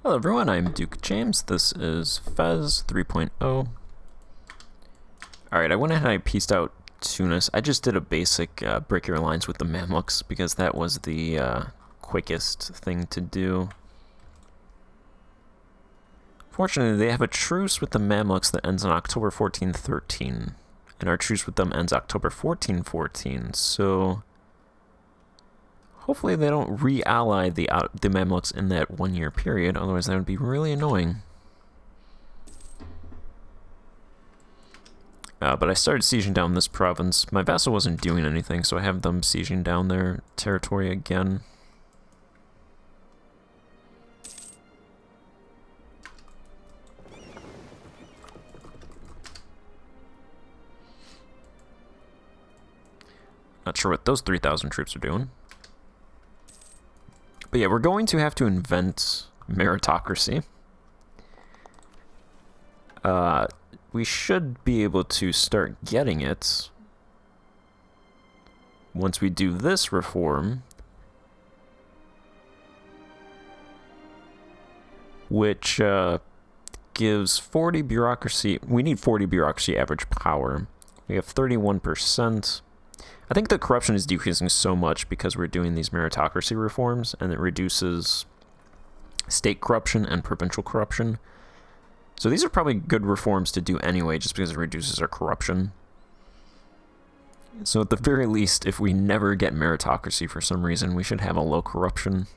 Hello everyone, I'm Duke James. This is Fez 3.0. Alright, I went ahead and I pieced out Tunis. I just did a basic break your alliance with the Mamluks because that was the quickest thing to do. Fortunately, they have a truce with the Mamluks that ends on October 1413. And our truce with them ends October 1414, so hopefully they don't re-ally the Mamluks in that 1 year period, otherwise that would be really annoying. But I started sieging down this province. My vassal wasn't doing anything, so I have them sieging down their territory again. Not sure what those 3,000 troops are doing. But yeah, we're going to have to invent meritocracy. We should be able to start getting it once we do this reform, which gives 40 bureaucracy. We need 40 bureaucracy average power. We have 31%. I think the corruption is decreasing so much because we're doing these meritocracy reforms, and it reduces state corruption and provincial corruption. So these are probably good reforms to do anyway, just because it reduces our corruption. So at the very least, if we never get meritocracy for some reason, we should have a low corruption,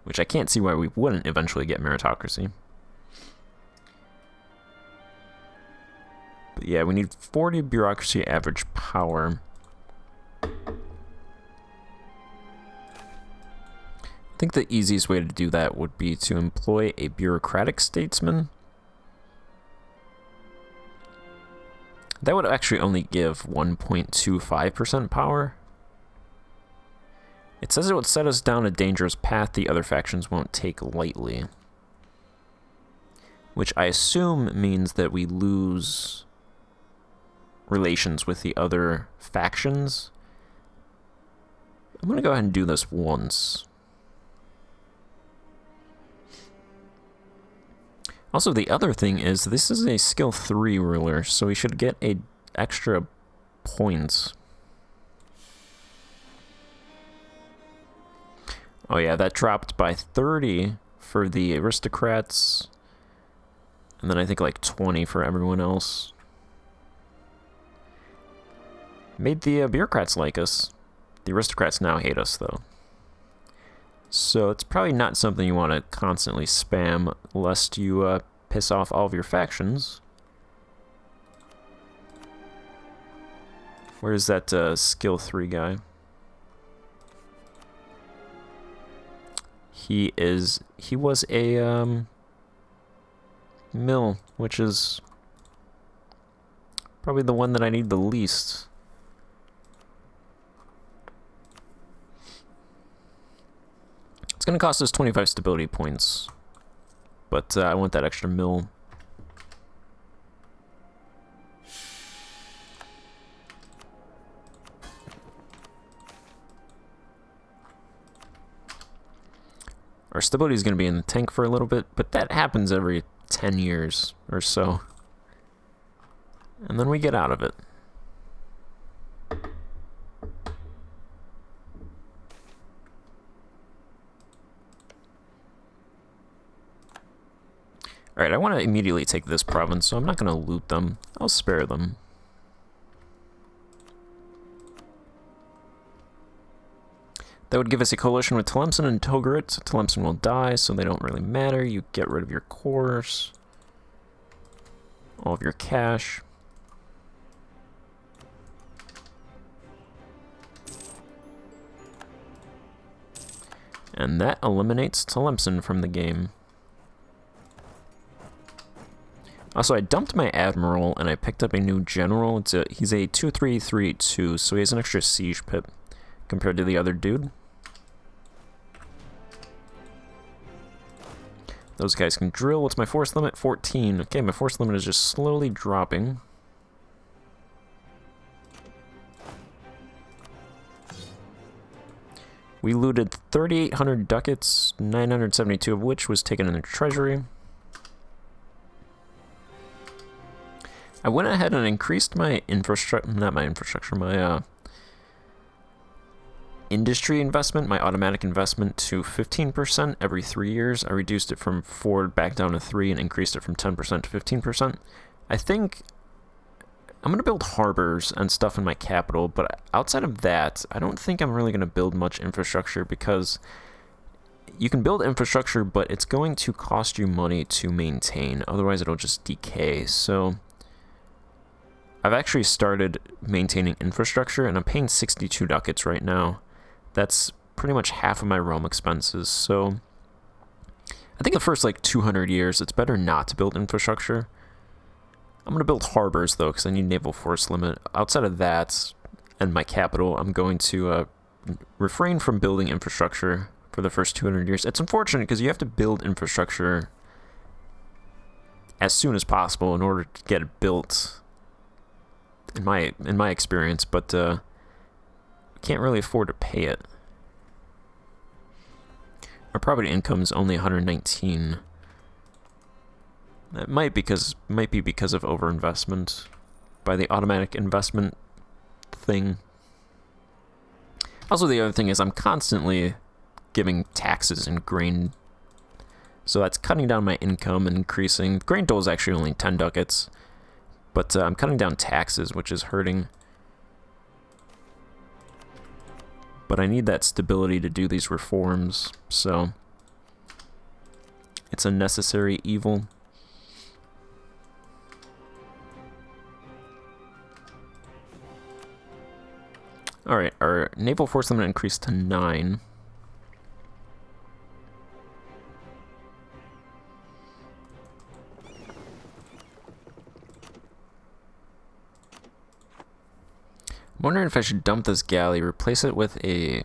which I can't see why we wouldn't eventually get meritocracy. But yeah, we need 40 bureaucracy average power. I think the easiest way to do that would be to employ a bureaucratic statesman. That would actually only give 1.25% power. It says it would set us down a dangerous path the other factions won't take lightly. Which I assume means that we lose relations with the other factions. I'm going to go ahead and do this once. Also, the other thing is, this is a skill 3 ruler, so we should get a extra points. Oh yeah, that dropped by 30 for the aristocrats, and then I think like 20 for everyone else. Made the bureaucrats like us. The aristocrats now hate us, though. So it's probably not something you want to constantly spam, lest you piss off all of your factions. Where's that skill 3 guy? He was a mill, which is probably the one that I need the least. It's going to cost us 25 stability points, but I want that extra mill. Our stability is going to be in the tank for a little bit, but that happens every 10 years or so. And then we get out of it. Alright, I want to immediately take this province, so I'm not going to loot them. I'll spare them. That would give us a coalition with Tlemcen and Togarit. Tlemcen will die, so they don't really matter. You get rid of your cores. All of your cash. And that eliminates Tlemcen from the game. Also, I dumped my admiral, and I picked up a new general. He's a 2-3-3-2, so he has an extra siege pip compared to the other dude. Those guys can drill. What's my force limit? 14. Okay, my force limit is just slowly dropping. We looted 3,800 ducats, 972 of which was taken in the treasury. I went ahead and increased my my industry investment, my automatic investment, to 15% every 3 years. I reduced it from 4 back down to 3 and increased it from 10% to 15%. I think I'm going to build harbors and stuff in my capital, but outside of that, I don't think I'm really going to build much infrastructure, because you can build infrastructure, but it's going to cost you money to maintain. Otherwise, it'll just decay. So I've actually started maintaining infrastructure, and I'm paying 62 ducats right now. That's pretty much half of my realm expenses. So I think the first like 200 years, it's better not to build infrastructure. I'm going to build harbors, though, because I need naval force limit. Outside of that and my capital, I'm going to refrain from building infrastructure for the first 200 years. It's unfortunate because you have to build infrastructure as soon as possible in order to get it built, in my experience, but can't really afford to pay it. Our property income is only 119. That might be because of overinvestment by the automatic investment thing. Also, the other thing is I'm constantly giving taxes and grain, so that's cutting down my income and increasing. Grain dole is actually only 10 ducats, but I'm cutting down taxes, which is hurting. But I need that stability to do these reforms, so it's a necessary evil. Alright, our naval force limit increased to 9. I'm wondering if I should dump this galley, replace it with a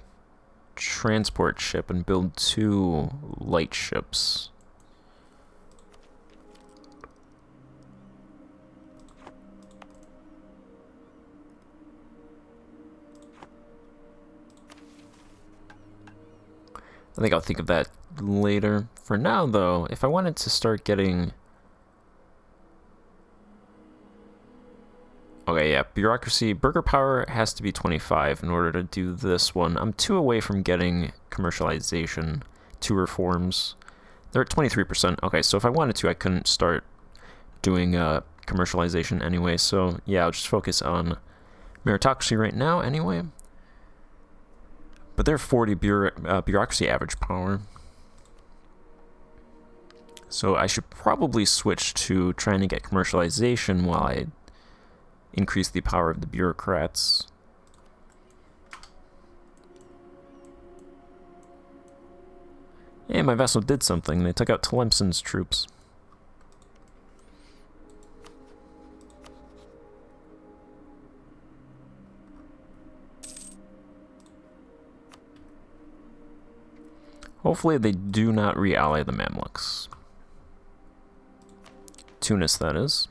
transport ship, and build 2 light ships. I think I'll think of that later. For now, though, if I wanted to start getting... Okay, yeah, bureaucracy. Burger power has to be 25 in order to do this one. I'm 2 away from getting commercialization, 2 reforms. They're at 23%. Okay, so if I wanted to, I couldn't start doing commercialization anyway. So, yeah, I'll just focus on meritocracy right now anyway. But they're 40 bureaucracy average power. So I should probably switch to trying to get commercialization while I increase the power of the bureaucrats. Hey, my vessel did something. They took out Tlemcen's troops. Hopefully they do not re-ally the Mamluks. Tunis, that is.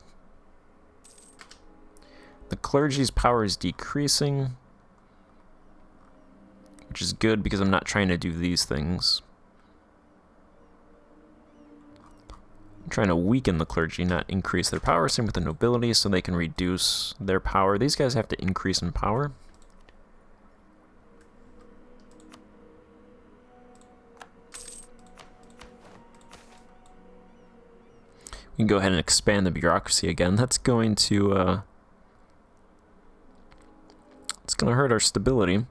The clergy's power is decreasing, which is good because I'm not trying to do these things. I'm trying to weaken the clergy, not increase their power. Same with the nobility, so they can reduce their power. These guys have to increase in power. We can go ahead and expand the bureaucracy again. That's going to it's going to hurt our stability,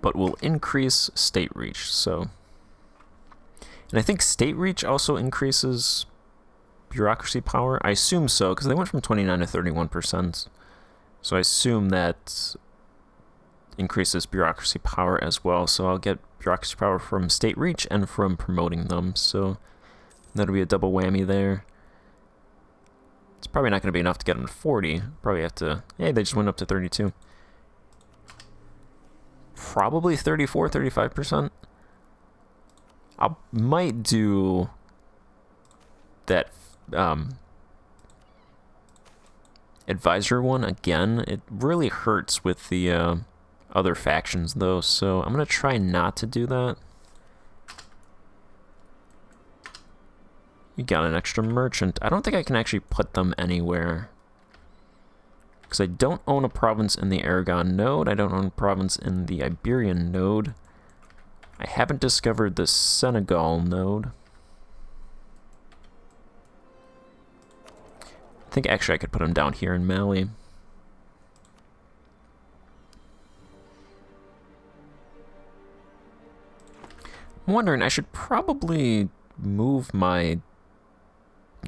but will increase state reach. So, and I think state reach also increases bureaucracy power. I assume so, because they went from 29 to 31%. So I assume that increases bureaucracy power as well. So I'll get bureaucracy power from state reach and from promoting them. So that'll be a double whammy there. It's probably not going to be enough to get them to 40. Probably have to... Hey, they just went up to 32. Probably 34, 35%. I might do that advisor one again. It really hurts with the other factions, though, so I'm going to try not to do that. We got an extra merchant. I don't think I can actually put them anywhere. Because I don't own a province in the Aragon node. I don't own a province in the Iberian node. I haven't discovered the Senegal node. I think actually I could put them down here in Mali. I'm wondering, I should probably move my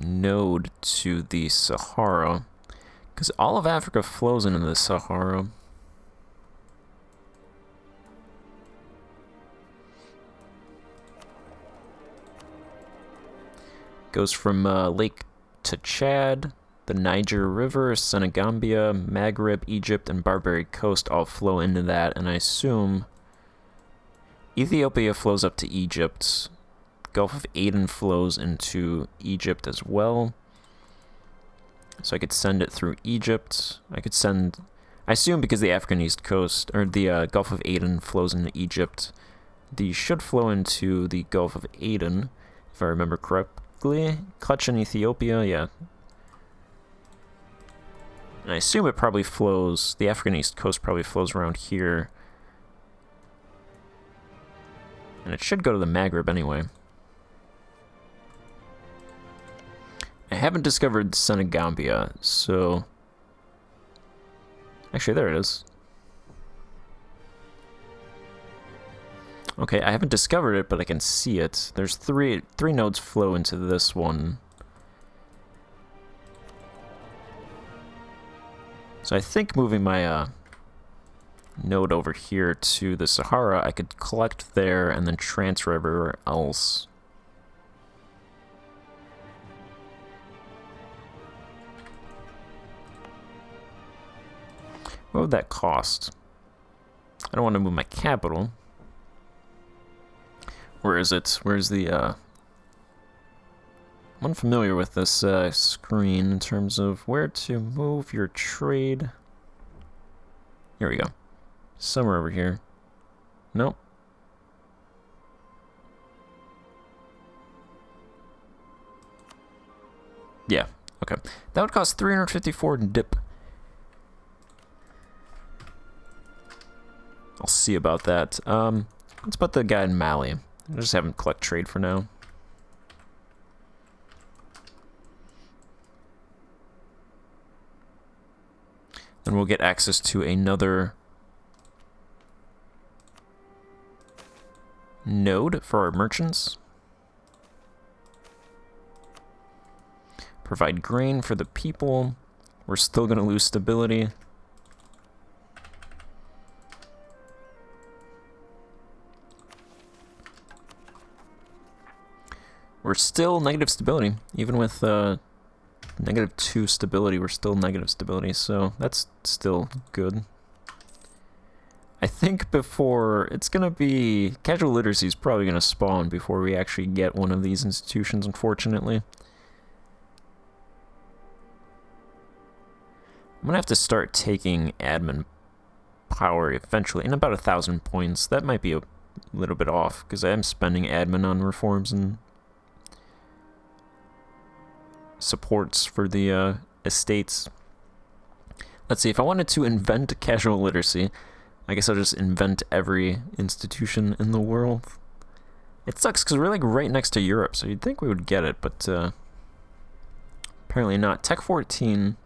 node to the Sahara, because all of Africa flows into the Sahara. Goes from Lake to Chad, the Niger River, Senegambia, Maghreb, Egypt, and Barbary Coast all flow into that, and I assume Ethiopia flows up to Egypt. Gulf of Aden flows into Egypt as well. So I could send it through Egypt. I assume because the African East Coast, or the Gulf of Aden flows into Egypt, these should flow into the Gulf of Aden, if I remember correctly. Clutch in Ethiopia, yeah. And I assume it probably flows, the African East Coast probably flows around here. And it should go to the Maghreb anyway. I haven't discovered Senegambia, so... Actually, there it is. Okay, I haven't discovered it, but I can see it. There's three nodes flow into this one. So I think moving my node over here to the Sahara, I could collect there and then transfer everywhere else. What would that cost? I don't want to move my capital. Where is it? Where's the, I'm unfamiliar with this screen in terms of where to move your trade. Here we go. Somewhere over here. Nope. Yeah, okay. That would cost 354 dip. I'll see about that. Let's put the guy in Mali. I'll just have him collect trade for now. Then we'll get access to another node for our merchants. Provide grain for the people. We're still going to lose stability. We're still negative stability, even with -2 stability, we're still negative stability, so that's still good. I think before, it's going to be, casual literacy is probably going to spawn before we actually get one of these institutions, unfortunately. I'm going to have to start taking admin power eventually, in about 1,000 points. That might be a little bit off, because I am spending admin on reforms and supports for the estates. Let's see, if I wanted to invent casual literacy, I guess I'll just invent every institution in the world. It sucks because we're like right next to Europe, so you'd think we would get it, but apparently not. Tech 14.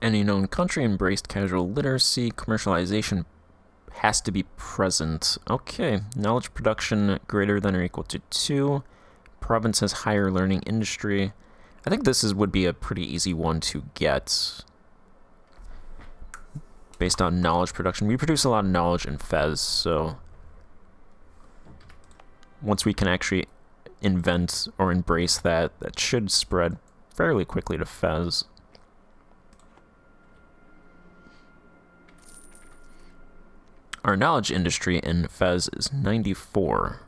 Any known country embraced casual literacy. Commercialization has to be present. Okay, knowledge production greater than or equal to 2. Province has higher learning industry. I think this would be a pretty easy one to get based on knowledge production. We produce a lot of knowledge in Fez, so once we can actually invent or embrace that, that should spread fairly quickly to Fez. Our knowledge industry in Fez is 94.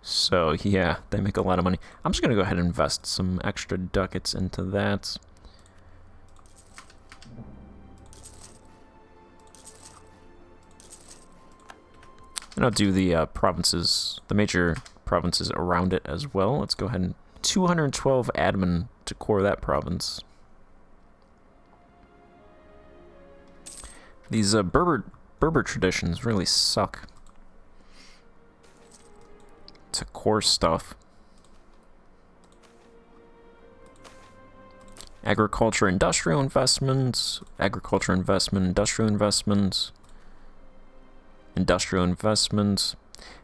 So, yeah, they make a lot of money. I'm just going to go ahead and invest some extra ducats into that. And I'll do the provinces, the major provinces around it as well. Let's go ahead and 212 admin to core that province. These Berber traditions really suck to core stuff. Agriculture, industrial investments, agriculture investment, industrial investments, industrial investments.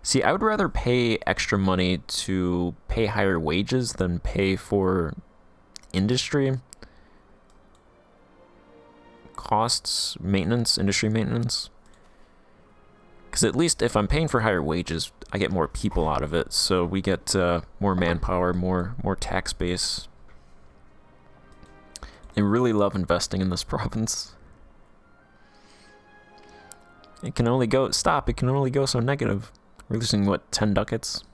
See, I would rather pay extra money to pay higher wages than pay for industry costs, maintenance, industry maintenance. Because at least if I'm paying for higher wages, I get more people out of it. So we get more manpower, more tax base. I really love investing in this province. It can only go, it can only go so negative. We're losing, what, 10 ducats?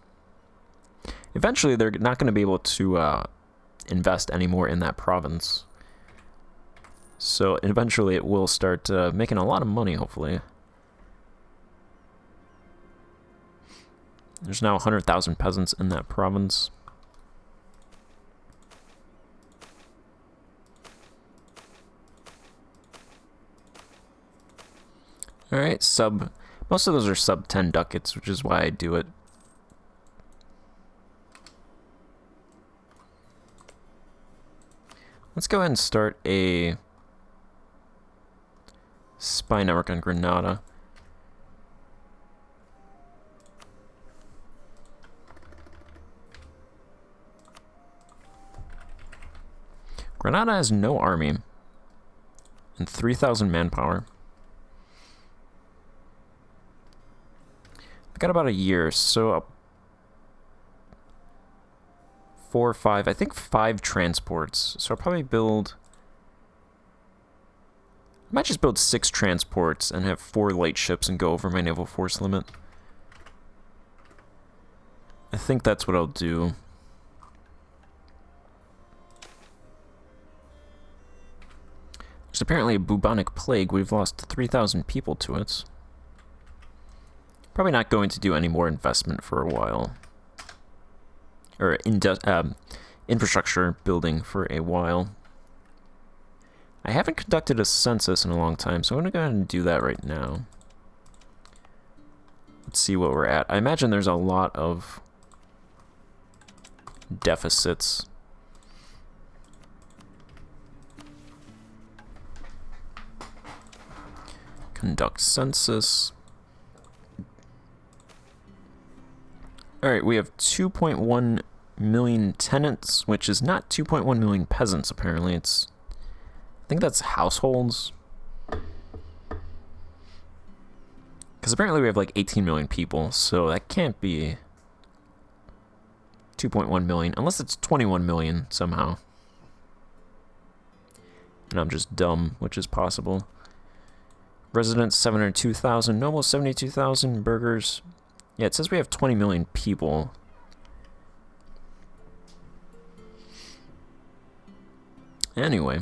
Eventually, they're not going to be able to invest anymore in that province. So eventually, it will start making a lot of money, hopefully. There's now 100,000 peasants in that province. Alright, most of those are sub 10 ducats, which is why I do it. Let's go ahead and start a spy network on Granada. Granada has no army and 3,000 manpower. I got about a year, so 4 or 5, I think 5 transports. So I'll probably build, I might just build 6 transports and have 4 light ships and go over my naval force limit. I think that's what I'll do. There's apparently a bubonic plague. We've lost 3,000 people to it. Probably not going to do any more investment for a while. Or infrastructure building for a while. I haven't conducted a census in a long time, so I'm going to go ahead and do that right now. Let's see what we're at. I imagine there's a lot of deficits. Conduct census. Alright, we have 2.1 million tenants, which is not 2.1 million peasants, apparently. I think that's households. Because apparently we have like 18 million people, so that can't be 2.1 million, unless it's 21 million somehow. And I'm just dumb, which is possible. Residents, 702,000. Nobles, 72,000. Burghers. Yeah, it says we have 20 million people. Anyway.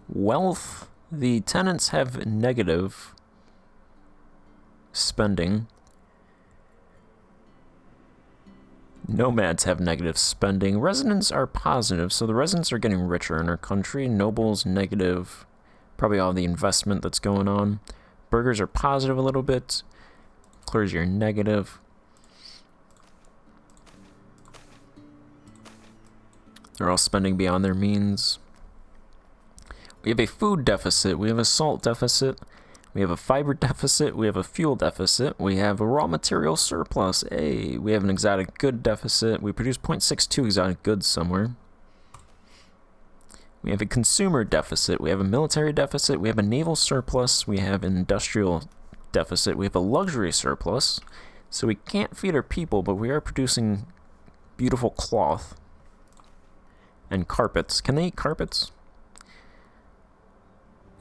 Wealth. The tenants have negative spending. Nomads have negative spending. Residents are positive, so the residents are getting richer in our country. Nobles, negative. Probably all the investment that's going on. Burghers are positive a little bit. Clergy are negative. They're all spending beyond their means. We have a food deficit. We have a salt deficit. We have a fiber deficit. We have a fuel deficit. We have a raw material surplus. Hey, we have an exotic good deficit. We produce 0.62 exotic goods somewhere. We have a consumer deficit. We have a military deficit. We have a naval surplus. We have an industrial deficit. We have a luxury surplus. So we can't feed our people, but we are producing beautiful cloth and carpets. Can they eat carpets?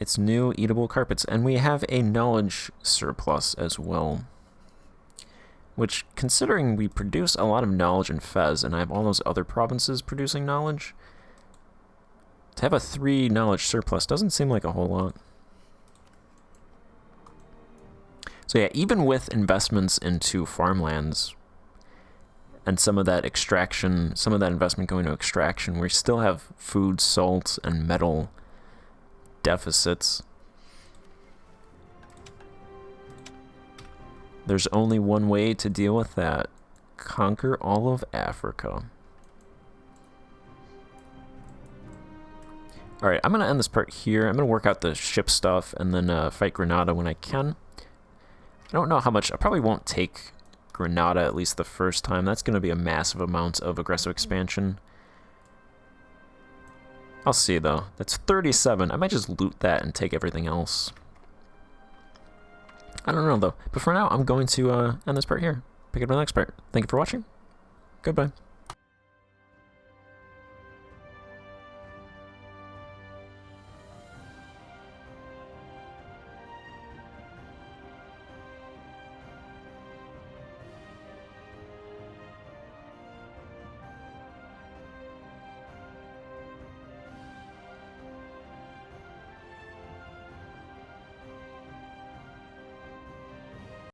It's new eatable carpets. And we have a knowledge surplus as well. Which, considering we produce a lot of knowledge in Fez, and I have all those other provinces producing knowledge, to have a 3 knowledge surplus doesn't seem like a whole lot. So yeah, even with investments into farmlands and some of that extraction, some of that investment going to extraction, we still have food, salt, and metal deficits. There's only one way to deal with that. Conquer all of Africa. Alright, I'm going to end this part here. I'm going to work out the ship stuff and then fight Granada when I can. I don't know how much. I probably won't take Granada at least the first time. That's going to be a massive amount of aggressive expansion. I'll see, though. That's 37. I might just loot that and take everything else. I don't know, though. But for now, I'm going to end this part here. Pick up the next part. Thank you for watching. Goodbye.